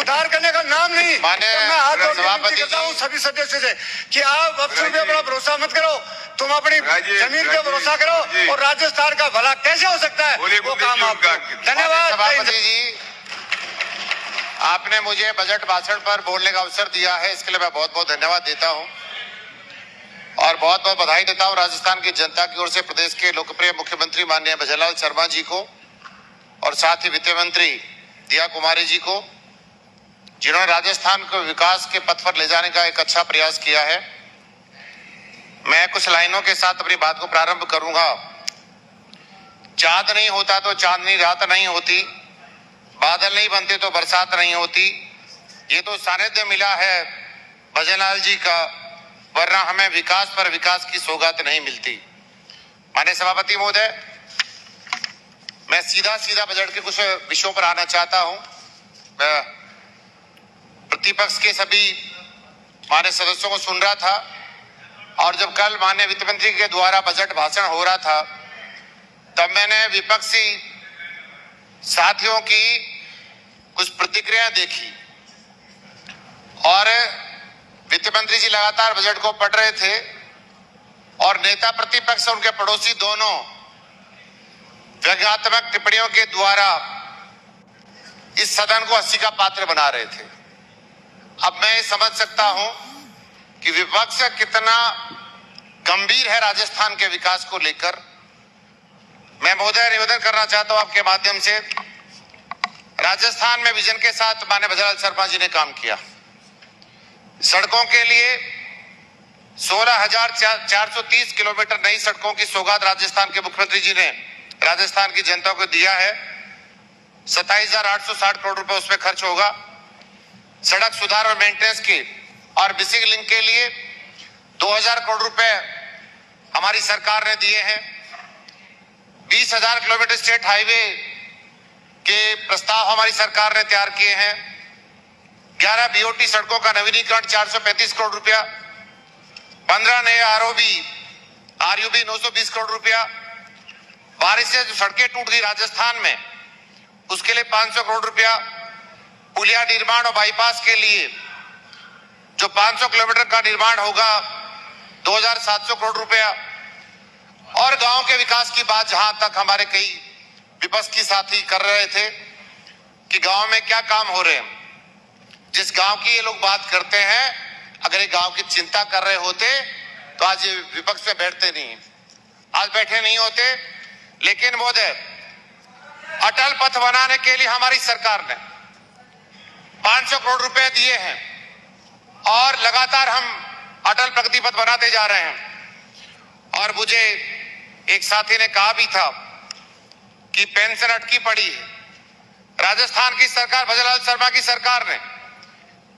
सुधार करने का नाम नहीं। तो मैं हाथ जोड़ के विनती करता हूँ सभी सदस्यों से कि आप अफसर पे बड़ा भरोसा मत करो, तुम अपनी जमीन पे भरोसा करो और राजस्थान का भला कैसे हो सकता है वो काम आप। धन्यवाद सभापति जी, आपने मुझे बजट भाषण पर बोलने का अवसर दिया है, इसके लिए मैं बहुत बहुत धन्यवाद देता हूं और बहुत बहुत बधाई देता हूं राजस्थान की जनता की ओर से प्रदेश के लोकप्रिय मुख्यमंत्री माननीय भजनलाल शर्मा जी को और साथ ही वित्त मंत्री दिया कुमारी जी को, जिन्होंने राजस्थान को विकास के पथ पर ले जाने का एक अच्छा प्रयास किया है। मैं कुछ लाइनों के साथ अपनी बात को प्रारंभ करूंगा। चांद नहीं होता तो चांदनी रात नहीं होती, बादल नहीं बनते तो बरसात नहीं होती। ये तो सानिध्य मिला है भजनलाल जी का, वरना हमें विकास पर विकास की सौगात नहीं मिलती। माननीय सभापति महोदय, मैं सीधा बजट के कुछ विषयों पर आना चाहता हूं। मैं प्रतिपक्ष के सभी माननीय सदस्यों को सुन रहा था और जब कल माननीय वित्त मंत्री के द्वारा बजट भाषण हो रहा था तब मैंने विपक्षी साथियों की कुछ प्रतिक्रिया देखी और वित्त मंत्री जी लगातार बजट को पढ़ रहे थे और नेता प्रतिपक्ष और उनके पड़ोसी दोनों व्यंग्यात्मक टिप्पणियों के द्वारा इस सदन को हंसी का पात्र बना रहे थे। अब मैं समझ सकता हूं कि विपक्ष कितना गंभीर है राजस्थान के विकास को लेकर। मैं महोदय निवेदन करना चाहता हूं आपके माध्यम से, राजस्थान में विजन के साथ माननीय भजनलाल शर्मा जी ने काम किया। सड़कों के लिए 16,430 किलोमीटर नई सड़कों की सौगात राजस्थान के मुख्यमंत्री जी ने राजस्थान की जनता को दिया है। 27,860 करोड़ रुपए उसमें खर्च होगा। सड़क सुधार और मेंटेनेंस के और मिसिंग लिंक के लिए 2,000 करोड़ रुपए हमारी सरकार ने दिए हैं। 20,000 किलोमीटर स्टेट हाईवे के प्रस्ताव हमारी सरकार ने तैयार किए हैं। 11 बीओटी सड़कों का नवीनीकरण 435 करोड़ रुपया, 15 नए आरयूबी 920 करोड़ रुपया। बारिश से जो सड़कें टूट गई राजस्थान में उसके लिए 500 करोड़ रुपया। पुलिया निर्माण और बाईपास के लिए जो 500 किलोमीटर का निर्माण होगा 2,700 करोड़ रुपया। और गांव के विकास की बात जहां तक हमारे कई विपक्ष की साथी कर रहे थे कि गांव में क्या काम हो रहे हैं, जिस गांव की ये लोग बात करते हैं, अगर ये गांव की चिंता कर रहे होते तो आज ये विपक्ष में बैठते नहीं, आज बैठे नहीं होते। लेकिन महोदय, अटल पथ बनाने के लिए हमारी सरकार ने 500 करोड़ रुपए दिए हैं और लगातार हम अटल प्रगति पथ बनाते जा रहे हैं। और मुझे एक साथी ने कहा भी था कि पेंशन अटकी पड़ी है। राजस्थान की सरकार, भजनलाल शर्मा की सरकार ने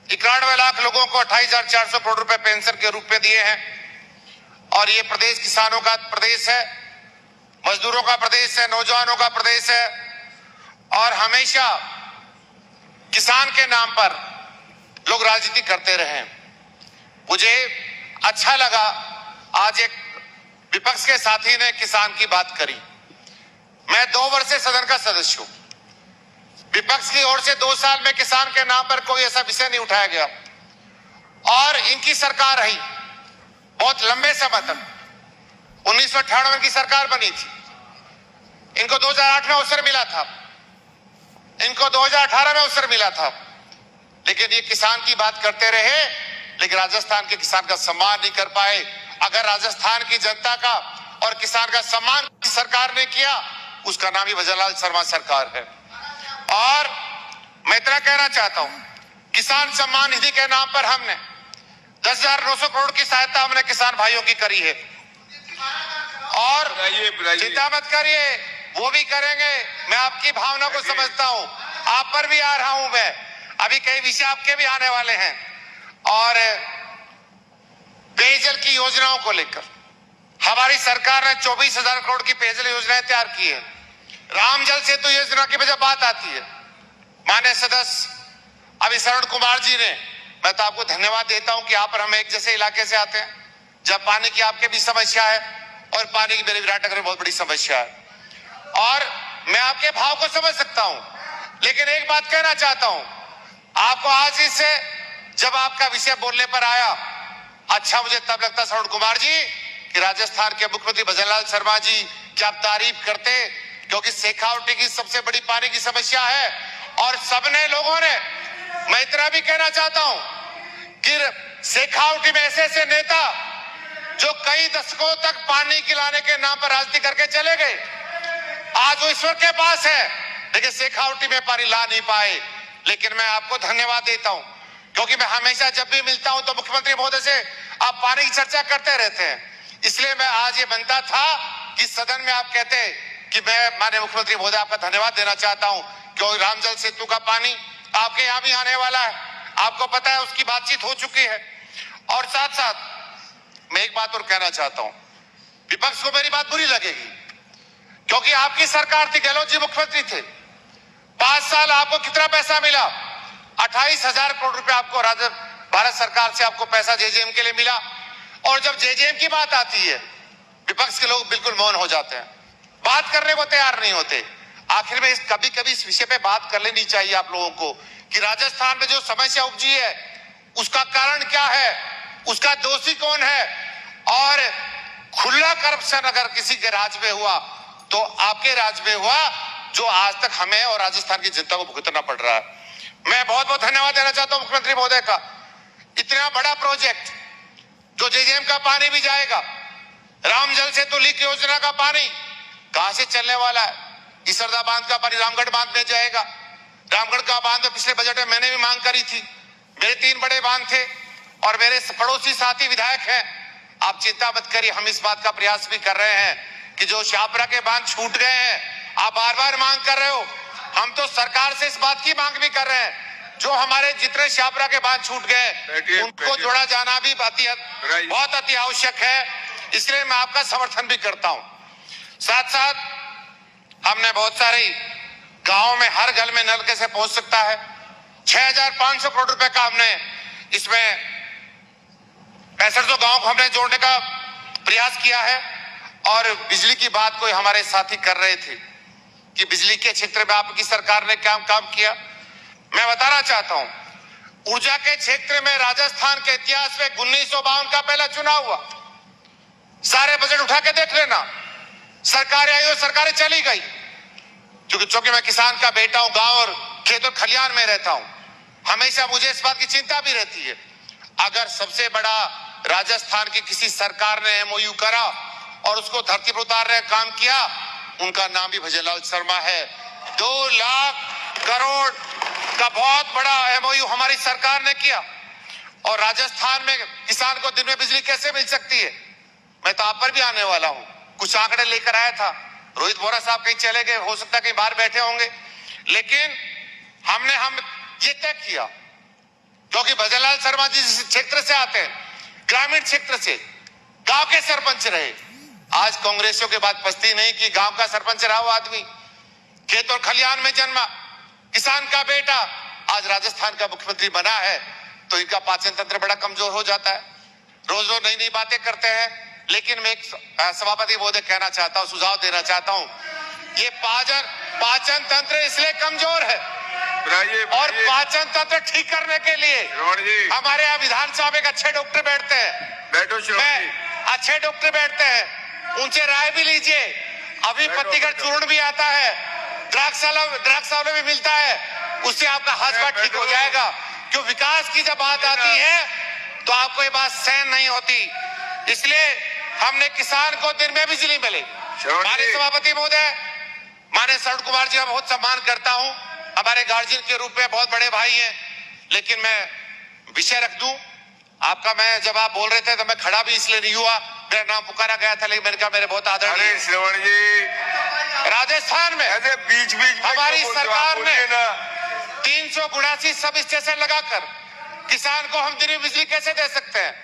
91 लाख लोगों को 28,400 करोड़ रुपए पेंशन के रूप में दिए हैं। और ये प्रदेश किसानों का प्रदेश है, मजदूरों का प्रदेश है, नौजवानों का प्रदेश है और हमेशा किसान के नाम पर लोग राजनीति करते रहे। मुझे अच्छा लगा आज एक विपक्ष के साथी ने किसान की बात करी। मैं 2 वर्ष से सदन का सदस्य हूं। विपक्ष की ओर से 2 साल में किसान के नाम पर कोई ऐसा विषय नहीं उठाया गया और इनकी सरकार रही बहुत लंबे समय तक। 1998 की सरकार बनी थी, इनको 2008 में अवसर मिला था, इनको 2018 में अवसर मिला था, लेकिन ये किसान की बात करते रहे, लेकिन राजस्थान के किसान का सम्मान नहीं कर पाए। अगर राजस्थान की जनता का और किसान का सम्मान सरकार ने किया, उसका नाम ही भजनलाल शर्मा सरकार है। और मैं इतना कहना चाहता हूं, किसान सम्मान निधि के नाम पर हमने 10,900 करोड़ की सहायता हमने किसान भाइयों की करी है और चिंता मत करिए, वो भी करेंगे। मैं आपकी भावना को समझता हूं, आप पर भी आ रहा हूं मैं, अभी कई विषय आपके भी आने वाले हैं। और पेयजल की योजनाओं को लेकर हमारी सरकार ने 24,000 करोड़ की पेयजल योजनाएं तैयार की है। राम जल सेतु योजना की जब बात आती है, माननीय सदस्य अभी शरण कुमार जी ने, मैं तो आपको धन्यवाद देता हूं कि आप और हम एक जैसे इलाके से आते हैं, जब पानी की आपके भी समस्या है और पानी की मेरे विराटनगर में बहुत बड़ी समस्या है और मैं आपके भाव को समझ सकता हूं। लेकिन एक बात कहना चाहता हूं, आप आपको आज इससे जब आपका विषय बोलने पर आया, अच्छा मुझे तब लगता श्रवण कुमार जी कि राजस्थान के मुख्यमंत्री भजनलाल शर्मा जी की आप तारीफ करते, क्योंकि शेखावटी की सबसे बड़ी पानी की समस्या है। और सबने लोगों ने, मैं इतना भी कहना चाहता हूं कि शेखावटी में ऐसे ऐसे नेता जो कई दशकों तक पानी खिलाने के नाम पर राजनीति करके चले गए, आज वो ईश्वर के पास है, लेकिन शेखावटी में पानी ला नहीं पाए। लेकिन मैं आपको धन्यवाद देता हूं, क्योंकि मैं हमेशा जब भी मिलता हूं तो मुख्यमंत्री महोदय से आप पानी की चर्चा करते रहते हैं। इसलिए मैं आज ये बनता था कि सदन में आप कहते कि मैं माननीय मुख्यमंत्री महोदय आपका धन्यवाद देना चाहता हूं, क्योंकि रामजल सेतु का पानी आपके यहां भी आने वाला है, आपको पता है, उसकी बातचीत हो चुकी है। और साथ साथ मैं एक बात और कहना चाहता हूं, विपक्ष को मेरी बात बुरी लगेगी, क्योंकि आपकी सरकार थी, गहलोत जी मुख्यमंत्री थे, 5 साल आपको कितना पैसा मिला? 28,000 करोड़ रुपए आपको भारत सरकार से आपको पैसा जेजेएम के लिए मिला। और जब जेजेएम की बात आती है, विपक्ष के लोग बिल्कुल मौन हो जाते हैं, बात करने को तैयार नहीं होते। आखिर में कभी कभी इस विषय पे बात कर लेनी चाहिए आप लोगों को कि राजस्थान में जो समस्या उपजी है उसका कारण क्या है, उसका दोषी कौन है, और खुला करप्शन अगर किसी के राज में हुआ तो आपके राज में हुआ, जो आज तक हमें और राजस्थान की जनता को भुगतना पड़ रहा है। मैं बहुत बहुत धन्यवाद देना चाहता हूं मुख्यमंत्री महोदय का, इतना बड़ा प्रोजेक्ट जो जेजेएम का पानी भी जाएगा, रामजल सेतु लीक योजना का पानी कहां से चलने वाला है, इसरदा बांध का पानी रामगढ़ बांध में जाएगा। रामगढ़ का बांध में पिछले बजट में मैंने भी मांग करी थी, मेरे 3 बड़े बांध थे और मेरे पड़ोसी साथी विधायक हैं, आप चिंता मत करिए, हम इस बात का प्रयास भी कर रहे हैं कि जो शाहपुरा के बांध छूट गए हैं, आप बार बार मांग कर रहे हो, हम तो सरकार से इस बात की मांग भी कर रहे हैं, जो हमारे जितने शाहपुरा के बांध छूट गए उनको जोड़ा जाना भी बहुत अति आवश्यक है। इसलिए मैं आपका समर्थन भी करता हूं। साथ साथ हमने बहुत सारे गांवों में हर घर में नल कैसे पहुंच सकता है, 6,500 करोड़ रुपए का हमने इसमें 65 गांव को हमने जोड़ने का प्रयास किया है। और बिजली की बात कोई हमारे साथी कर रहे थे कि बिजली के क्षेत्र में आपकी सरकार ने क्या काम किया, मैं बताना चाहता हूं, ऊर्जा के क्षेत्र में राजस्थान के इतिहास में 1952 का पहला चुनाव हुआ। सारे बजट उठा के देख लेना, सरकारें आई और सरकारें चली गई। क्योंकि मैं किसान का बेटा हूं, गांव और खेत और खलियान में रहता हूं, हमेशा मुझे इस बात की चिंता भी रहती है। अगर सबसे बड़ा राजस्थान की किसी सरकार ने एमओयू करा और उसको धरती पर उतारने का काम किया, उनका नाम भी भजनलाल शर्मा है। 2 लाख करोड़ का बहुत बड़ा एमओयू हमारी सरकार ने किया। और राजस्थान में किसान को दिन में बिजली कैसे मिल सकती है, मैं तो आप पर भी आने वाला हूं, कुछ आंकड़े लेकर आया था। रोहित बोरा साहब कहीं चले गए, हो सकता है कहीं बाहर बैठे होंगे, लेकिन हम ये तय किया, क्योंकि भजनलाल शर्मा जी जिस क्षेत्र से आते हैं, ग्रामीण क्षेत्र से, गांव के सरपंच रहे। आज कांग्रेसियों के बात पछती नहीं कि गांव का सरपंच रहा वो आदमी, खेत और खलियान में जन्मा, किसान का बेटा, आज राजस्थान का मुख्यमंत्री बना है, तो इनका पाचन तंत्र बड़ा कमजोर हो जाता है। रोज रोज नई नई बातें करते हैं। लेकिन मैं एक सभापति महोदय कहना चाहता हूं, सुझाव देना चाहता हूं, ये पाचन तंत्र इसलिए कमजोर है, और पाचन तंत्र ठीक करने के लिए हमारे यहाँ विधानसभा में एक अच्छे डॉक्टर बैठते हैं, अच्छे डॉक्टर बैठते हैं, उनसे राय भी लीजिए। अभी पत्तीगढ़ चूर्ण भी आता है, द्राक्षावला भी मिलता है, उससे आपका हाथ पांव ठीक हो जाएगा। क्यों विकास की जब बात आती है तो आपको ये बात सहन नहीं होती। इसलिए हमने किसान को दिन में बिजली मिले। माननीय सभापति महोदय, माननीय श्रवण कुमार जी का बहुत सम्मान करता हूं, हमारे गार्जियन के रूप में बहुत बड़े भाई हैं, लेकिन मैं विषय रख दूं आपका। मैं जब आप बोल रहे थे तो मैं खड़ा भी इसलिए नहीं हुआ, मेरा नाम पुकारा गया था, लेकिन मैंने कहा मेरे बहुत आदरणीय श्रवण जी, राजस्थान में बीच हमारी सरकार ने 379 सब स्टेशन लगाकर किसान को हम दिन में बिजली कैसे दे सकते हैं,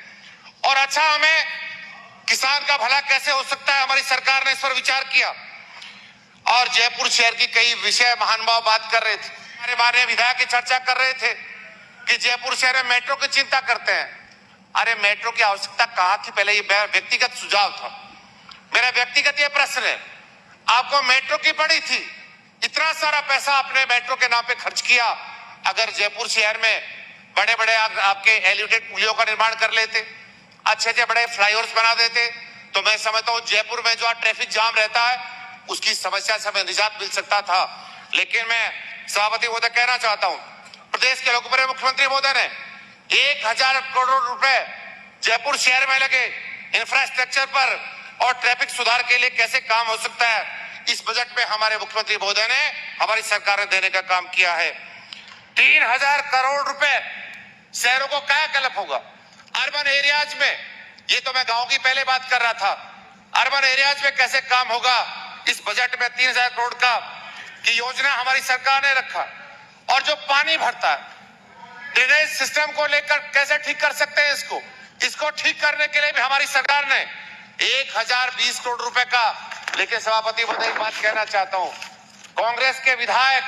और अच्छा हमें किसान का भला कैसे हो सकता है, हमारी सरकार ने इस पर विचार किया। और जयपुर शहर की कई विषय महानुभाव बात कर रहे थे, हमारे माननीय विधायक की चर्चा कर रहे थे कि जयपुर शहर में मेट्रो की चिंता करते हैं। अरे मेट्रो की आवश्यकता कहां थी, पहले ये व्यक्तिगत सुझाव था, मेरा व्यक्तिगत ये प्रश्न है। आपको मेट्रो की पड़ी थी, इतना सारा पैसा आपने मेट्रो के नाम पे खर्च किया, अगर जयपुर शहर में बड़े बड़े आपके एलिवेटेड पुलियों का निर्माण कर लेते, अच्छे अच्छे बड़े फ्लाईओवर्स बना देते, तो मैं समझता हूँ जयपुर में जो ट्रैफिक जाम रहता है उसकी समस्या से हमें निजात मिल सकता था। लेकिन मैं सभापति महोदय कहना चाहता हूँ, प्रदेश के लोकप्रिय मुख्यमंत्री महोदय ने 1000 करोड़ रुपए जयपुर शहर में लगे इंफ्रास्ट्रक्चर पर और ट्रैफिक सुधार के लिए कैसे काम हो सकता है, इस बजट में हमारे मुख्यमंत्री महोदय ने, हमारी सरकार ने देने का काम किया है। 3000 करोड़ रुपए शहरों को क्या कलप होगा अर्बन एरियाज में, ये तो मैं गांव की पहले बात कर रहा था, अर्बन एरियाज में कैसे काम होगा, इस बजट में 3000 करोड़ का की योजना हमारी सरकार ने रखा। और जो पानी भरता है, ड्रेनेज सिस्टम को लेकर कैसे ठीक कर सकते हैं इसको ठीक करने के लिए भी हमारी सरकार ने 1020 करोड़ रुपए का। लेकिन सभापति महोदय एक बात कहना चाहता हूं, कांग्रेस के विधायक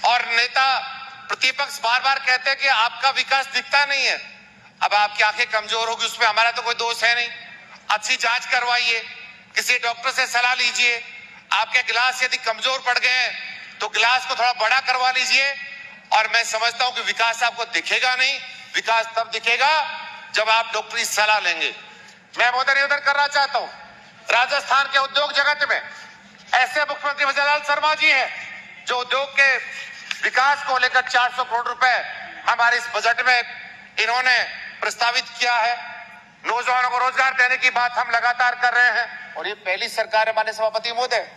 और नेता प्रतिपक्ष बार बार कहते हैं कि आपका विकास दिखता नहीं है। अब आपकी आंखें कमजोर होगी, उसमें हमारा तो कोई दोष है नहीं। अच्छी जांच करवाइए, किसी डॉक्टर से सलाह लीजिए। आपके गिलास यदि कमजोर पड़ गए हैं तो गिलास को थोड़ा बड़ा करवा लीजिए। और मैं समझता हूं कि विकास आपको दिखेगा नहीं, विकास तब दिखेगा जब आप डॉक्टरी सलाह लेंगे। मैं महोदय निवेदन करना चाहता हूं, राजस्थान के उद्योग जगत में ऐसे मुख्यमंत्री विजयलाल शर्मा जी हैं जो उद्योग के विकास को लेकर 400 करोड़ रुपए हमारे इस बजट में इन्होंने प्रस्तावित किया है। नौजवानों को रोजगार देने की बात हम लगातार कर रहे हैं। और ये पहली सरकार है माननीय सभापति महोदय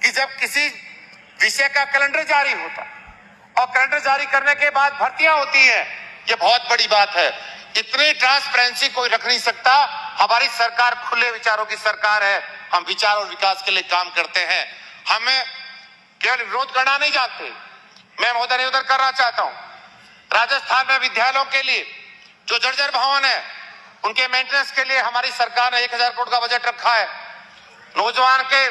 कि जब किसी विषय का कैलेंडर जारी होता और कैलेंडर जारी करने के बाद भर्तियां होती है, ये बहुत बड़ी बात है। इतनी ट्रांसपेरेंसी कोई रख नहीं सकता। हमारी सरकार खुले विचारों की सरकार है, हम विचार और विकास के लिए काम करते हैं, हमें केवल विरोध करना नहीं जानते। मैं महोदय निवेदन करना चाहता हूं, राजस्थान में विद्यालयों के लिए जो जर्जर भवन है उनके मेंटेनेंस के लिए हमारी सरकार ने 1000 करोड़ का बजट रखा है। नौजवान के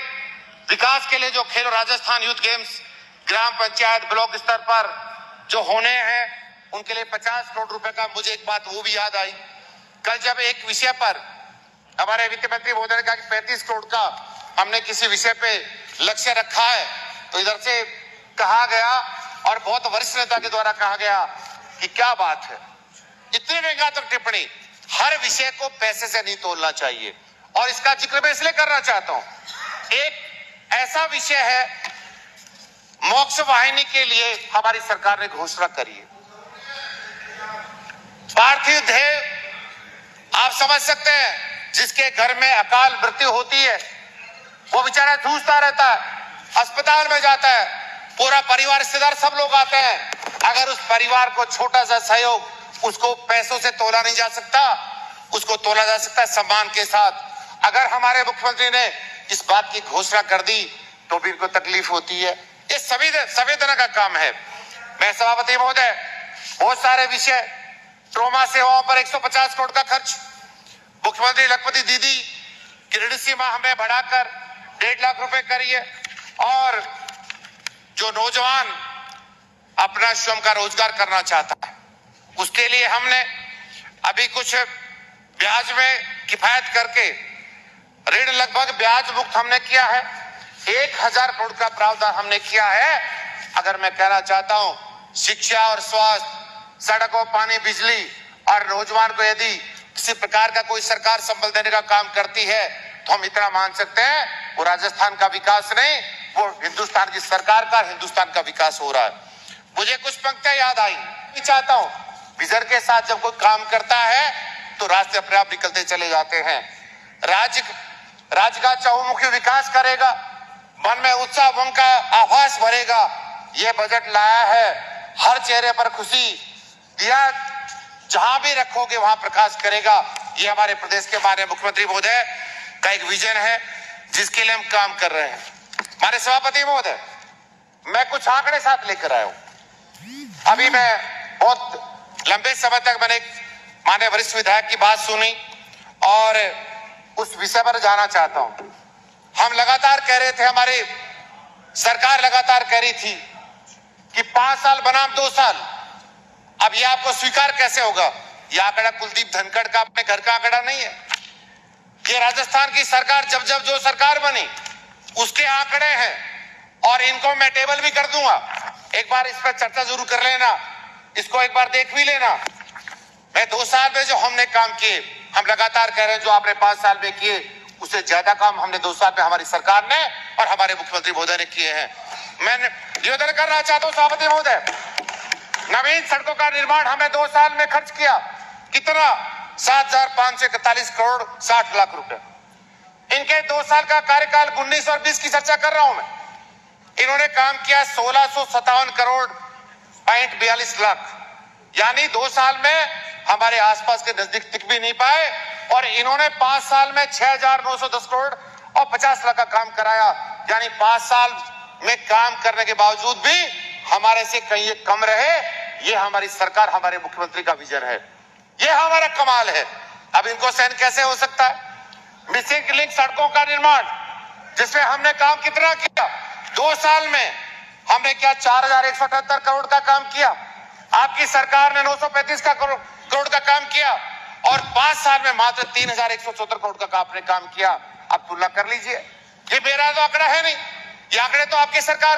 विकास के लिए जो खेलो राजस्थान यूथ गेम्स ग्राम पंचायत ब्लॉक स्तर पर जो होने हैं उनके लिए 50 करोड़ रुपए का, मुझे एक बात वो भी याद आई। कल जब एक विषय पर हमारे वित्त मंत्री महोदय ने कहा कि 35 करोड़ का हमने किसी विषय पे लक्ष्य रखा है, तो इधर से कहा गया और बहुत वरिष्ठ नेता के द्वारा कहा गया कि क्या बात है, इतनी व्यंग्यात्मक टिप्पणी। हर विषय को पैसे से नहीं तोलना चाहिए। और इसका जिक्र मैं इसलिए करना चाहता हूं, एक ऐसा विषय है मोक्ष वाहिनी के लिए हमारी सरकार ने घोषणा करी है। पार्थिव देह आप समझ सकते हैं, जिसके घर में अकाल मृत्यु होती है वो बेचारा जूझता रहता है, अस्पताल में जाता है, पूरा परिवार रिश्तेदार सब लोग आते हैं। अगर उस परिवार को छोटा सा सहयोग, उसको पैसों से तोला नहीं जा सकता, उसको तोला जा सकता है सम्मान के साथ। अगर हमारे मुख्यमंत्री ने इस बात की घोषणा कर दी तो भी इनको तकलीफ होती है। ये संवेदना का काम है। मैं सभापति महोदय, बहुत सारे विषय, ट्रोमा सेवाओं पर 150 करोड़ का खर्च, मुख्यमंत्री लखपति दीदी की ऋण सीमा हमें बढ़ाकर 1.5 लाख रुपए करी है। और जो नौजवान अपना स्वयं का रोजगार करना चाहता है उसके लिए हमने अभी कुछ ब्याज में किफायत करके ऋण लगभग ब्याज मुक्त हमने किया है। 1000 करोड़ का प्रावधान हमने किया है। अगर मैं कहना चाहता हूं, शिक्षा और स्वास्थ्य, सड़कों, पानी, बिजली और नौजवान को यदि किसी प्रकार का कोई सरकार संबल देने का काम करती है तो हम इतना मान सकते हैं वो राजस्थान का विकास नहीं, वो हिंदुस्तान की सरकार का, हिंदुस्तान का विकास हो रहा है। मुझे कुछ पंक्तियां याद आई, मैं चाहता हूं विजन के साथ जब कोई काम करता है तो रास्ते अपने आप निकलते चले जाते हैं। राज्य का चहुमुखी विकास करेगा, मन में उत्साह उमंग का आभास भरेगा। ये बजट लाया है, हर चेहरे पर खुशी, दिया जहां भी रखोगे वहां प्रकाश करेगा। ये हमारे प्रदेश के माननीय मुख्यमंत्री महोदय का एक विजन है जिसके लिए हम काम कर रहे हैं। माननीय सभापति महोदय, मैं कुछ आंकड़े साथ लेकर आया हूं। अभी मैं बहुत लंबे समय तक मैंने माननीय वरिष्ठ विधायक की बात सुनी और उस विषय पर जाना चाहता हूं। हम लगातार कह रहे थे, हमारी सरकार लगातार कह रही थी कि 5 साल बनाम 2 साल। अब ये आपको स्वीकार कैसे होगा? ये आंकड़ा कुलदीप धनखड़ का अपने घर का आंकड़ा नहीं है, ये राजस्थान की सरकार जब जब जो सरकार बनी उसके आंकड़े हैं। और इनको मैं टेबल भी कर दूंगा, एक बार इस पर चर्चा जरूर कर लेना। इसको एक बार देख भी लेना। मैं 2 साल में जो हमने काम किए, हम लगातार कह रहे हैं जो आपने 5 साल में किए उससे ज्यादा काम हमने 2 साल में हमारी सरकार ने और हमारे मुख्यमंत्री महोदय ने किए हैं। मैं निवेदन करना चाहता हूं सभापति महोदय, नवीन सड़कों का निर्माण हमें 2 साल में खर्च किया कितना, 7,541 करोड़ 60 लाख रुपए। इनके 2 साल का कार्यकाल 19 और 20 की चर्चा कर रहा हूं मैं। इन्होंने काम किया 1657 करोड़ 42 लाख, यानी 2 साल में हमारे आसपास के नजदीक टिक भी नहीं पाए, और इन्होंने 5 साल में 6,910 करोड़ और 50 लाख का काम कराया। यानी 5 साल में काम करने के बावजूद भी हमारे से कहीं ये कम रहे। ये हमारी सरकार, हमारे मुख्यमंत्री का विजन है, ये हमारा कमाल है। अब इनको सहन कैसे हो सकता है? मिसिंग लिंक सड़कों का निर्माण जिसमें हमने काम कितना किया, 2 साल में हमने क्या 4,178 करोड़ का काम किया, आपकी सरकार ने 935 करोड़ का काम किया, और 5 साल में मात्र 3,174 करोड़ का आपने काम किया। आप तुलना कर लीजिए, ये मेरा तो आंकड़ा है नहीं, ये आंकड़े तो आपकी सरकार